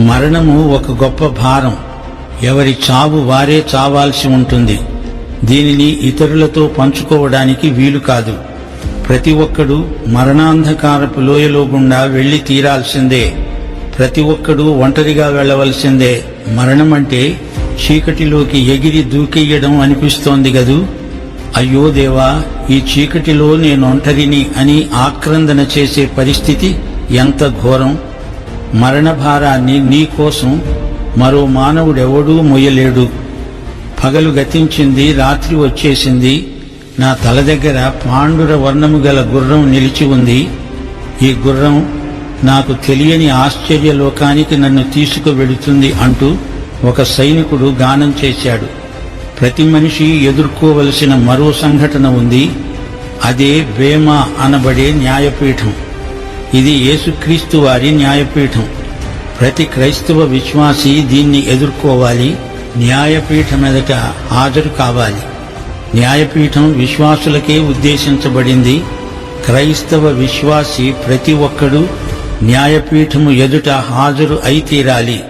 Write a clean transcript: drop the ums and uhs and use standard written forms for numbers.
మరణము ఒక గొప్ప భారం. ఎవరి చావు వారే చావాల్సి ఉంటుంది. దీనిని ఇతరులతో పంచుకోవడానికి వీలు కాదు. ప్రతి ఒక్కడూ మరణాంధకారపు లోయలో గుండా వెళ్లి తీరాల్సిందే. ప్రతి ఒక్కడూ ఒంటరిగా వెళ్లవలసిందే. మరణమంటే చీకటిలోకి ఎగిరి దూకెయ్యడం అనిపిస్తోంది గదూ. అయ్యో దేవా, ఈ చీకటిలో నేనొంటరిని అని ఆక్రందన చేసే పరిస్థితి ఎంత ఘోరం. మరణ భారాన్ని నీకోసం మరో మానవుడెవడూ మొయ్యలేడు. పగలు గతించింది, రాత్రి వచ్చేసింది. నా తల దగ్గర పాండుర వర్ణము గల గుర్రం నిలిచి ఉంది. ఈ గుర్రం నాకు తెలియని ఆశ్చర్యలోకానికి నన్ను తీసుకువెడుతుంది అంటూ ఒక సైనికుడు గానం చేశాడు. ప్రతి మనిషి ఎదుర్కోవలసిన మరో సంఘటన ఉంది. అదే బేమా అనబడే న్యాయపీఠం. ఇది యేసుక్రీస్తు వారి న్యాయపీఠం. ప్రతి క్రైస్తవ విశ్వాసి దీన్ని ఎదుర్కోవాలి. న్యాయపీఠం ఎదుట హాజరు కావాలి. న్యాయపీఠం విశ్వాసులకే ఉద్దేశించబడింది. క్రైస్తవ విశ్వాసి ప్రతి ఒక్కడూ న్యాయపీఠము ఎదుట హాజరు అయి తీరాలి.